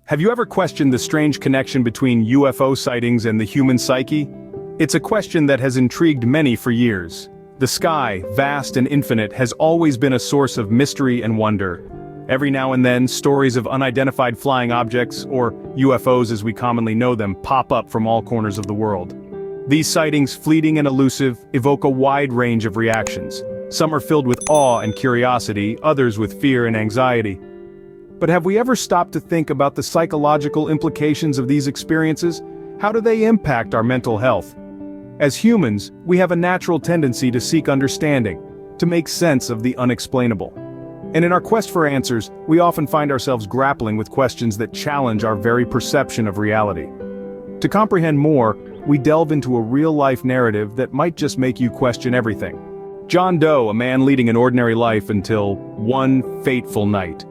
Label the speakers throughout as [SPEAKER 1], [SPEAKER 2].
[SPEAKER 1] Have you ever questioned the strange connection between UFO sightings and the human psyche? It's a question that has intrigued many for years. The sky, vast and infinite, has always been a source of mystery and wonder. Every now and then, stories of unidentified flying objects, or UFOs as we commonly know them, pop up from all corners of the world. These sightings, fleeting and elusive, evoke a wide range of reactions. Some are filled with awe and curiosity, others with fear and anxiety. But have we ever stopped to think about the psychological implications of these experiences? How do they impact our mental health? As humans, we have a natural tendency to seek understanding, to make sense of the unexplainable. And in our quest for answers, we often find ourselves grappling with questions that challenge our very perception of reality. To comprehend more, we delve into a real-life narrative that might just make you question everything. John Doe, a man leading an ordinary life until one fateful night.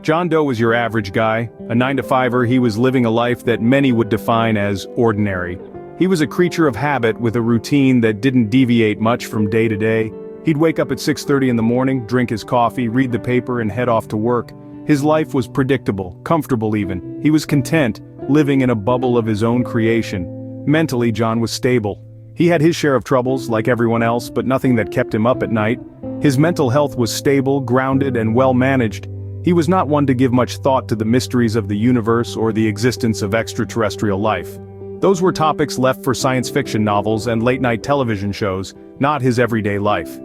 [SPEAKER 1] John Doe was your average guy, a 9-to-5er. He was living a life that many would define as ordinary. He was a creature of habit with a routine that didn't deviate much from day to day. He'd wake up at 6:30 in the morning, drink his coffee, read the paper and head off to work. His life was predictable, comfortable even. He was content, living in a bubble of his own creation. Mentally, John was stable. He had his share of troubles, like everyone else, but nothing that kept him up at night. His mental health was stable, grounded and well managed. He was not one to give much thought to the mysteries of the universe or the existence of extraterrestrial life. Those were topics left for science fiction novels and late-night television shows, not his everyday life.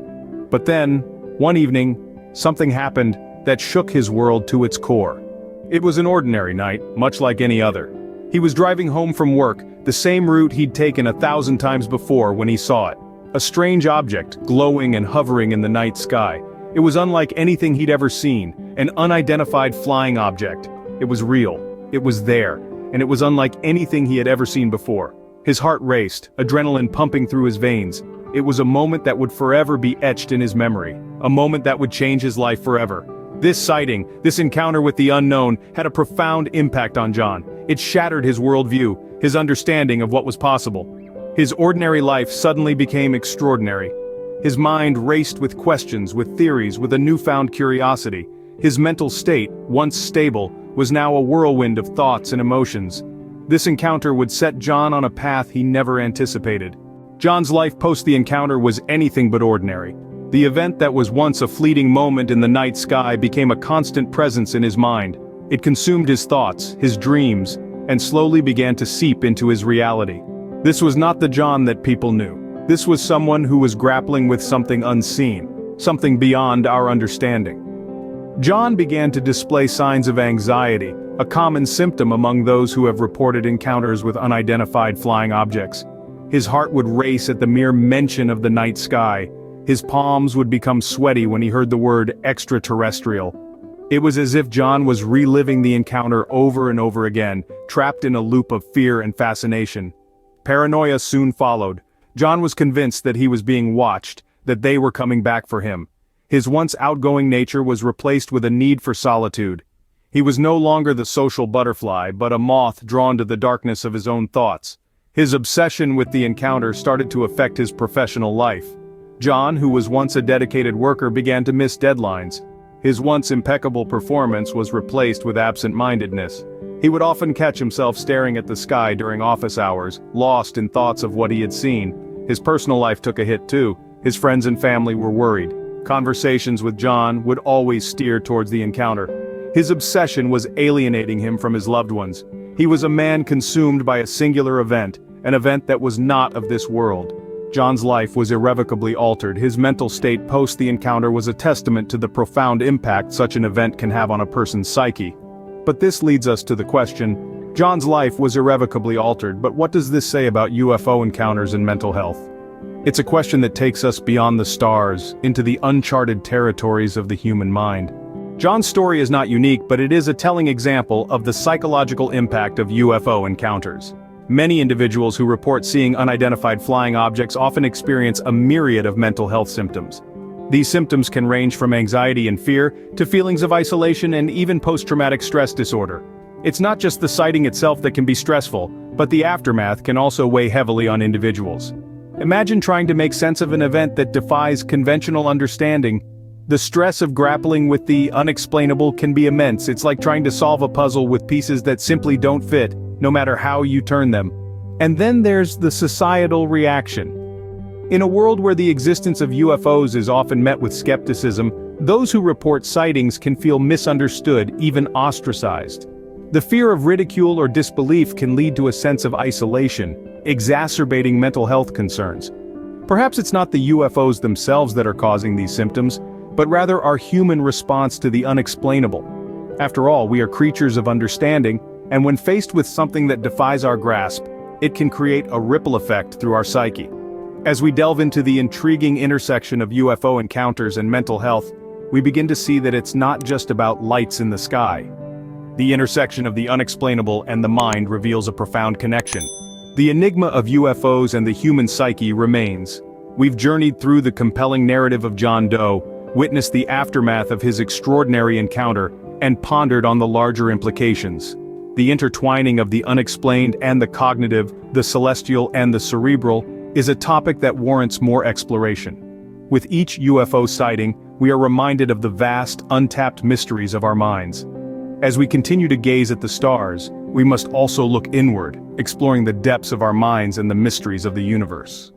[SPEAKER 1] But then, one evening, something happened that shook his world to its core. It was an ordinary night, much like any other. He was driving home from work, the same route he'd taken 1,000 times before when he saw it. A strange object, glowing and hovering in the night sky. It was unlike anything he'd ever seen, an unidentified flying object. It was real. It was there. And it was unlike anything he had ever seen before. His heart raced, adrenaline pumping through his veins. It was a moment that would forever be etched in his memory. A moment that would change his life forever. This sighting, this encounter with the unknown, had a profound impact on John. It shattered his worldview, his understanding of what was possible. His ordinary life suddenly became extraordinary. His mind raced with questions, with theories, with a newfound curiosity. His mental state, once stable, was now a whirlwind of thoughts and emotions. This encounter would set John on a path he never anticipated. John's life post the encounter was anything but ordinary. The event that was once a fleeting moment in the night sky became a constant presence in his mind. It consumed his thoughts, his dreams, and slowly began to seep into his reality. This was not the John that people knew. This was someone who was grappling with something unseen, something beyond our understanding. John began to display signs of anxiety, a common symptom among those who have reported encounters with unidentified flying objects. His heart would race at the mere mention of the night sky. His palms would become sweaty when he heard the word extraterrestrial. It was as if John was reliving the encounter over and over again, trapped in a loop of fear and fascination. Paranoia soon followed. John was convinced that he was being watched, that they were coming back for him. His once outgoing nature was replaced with a need for solitude. He was no longer the social butterfly, but a moth drawn to the darkness of his own thoughts. His obsession with the encounter started to affect his professional life. John, who was once a dedicated worker, began to miss deadlines. His once impeccable performance was replaced with absent-mindedness. He would often catch himself staring at the sky during office hours, lost in thoughts of what he had seen. His personal life took a hit too. His friends and family were worried. Conversations with John would always steer towards the encounter. His obsession was alienating him from his loved ones. He was a man consumed by a singular event, an event that was not of this world. John's life was irrevocably altered. His mental state post the encounter was a testament to the profound impact such an event can have on a person's psyche. But this leads us to the question, John's life was irrevocably altered, but what does this say about UFO encounters and mental health? It's a question that takes us beyond the stars, into the uncharted territories of the human mind. John's story is not unique, but it is a telling example of the psychological impact of UFO encounters. Many individuals who report seeing unidentified flying objects often experience a myriad of mental health symptoms. These symptoms can range from anxiety and fear to feelings of isolation and even post-traumatic stress disorder. It's not just the sighting itself that can be stressful, but the aftermath can also weigh heavily on individuals. Imagine trying to make sense of an event that defies conventional understanding. The stress of grappling with the unexplainable can be immense. It's like trying to solve a puzzle with pieces that simply don't fit, no matter how you turn them. And then there's the societal reaction. In a world where the existence of UFOs is often met with skepticism, those who report sightings can feel misunderstood, even ostracized. The fear of ridicule or disbelief can lead to a sense of isolation, exacerbating mental health concerns. Perhaps it's not the UFOs themselves that are causing these symptoms, but rather our human response to the unexplainable. After all, we are creatures of understanding, and when faced with something that defies our grasp, it can create a ripple effect through our psyche. As we delve into the intriguing intersection of UFO encounters and mental health, we begin to see that it's not just about lights in the sky. The intersection of the unexplainable and the mind reveals a profound connection. The enigma of UFOs and the human psyche remains. We've journeyed through the compelling narrative of John Doe, witnessed the aftermath of his extraordinary encounter, and pondered on the larger implications. The intertwining of the unexplained and the cognitive, the celestial and the cerebral, is a topic that warrants more exploration. With each UFO sighting, we are reminded of the vast, untapped mysteries of our minds. As we continue to gaze at the stars, we must also look inward, exploring the depths of our minds and the mysteries of the universe.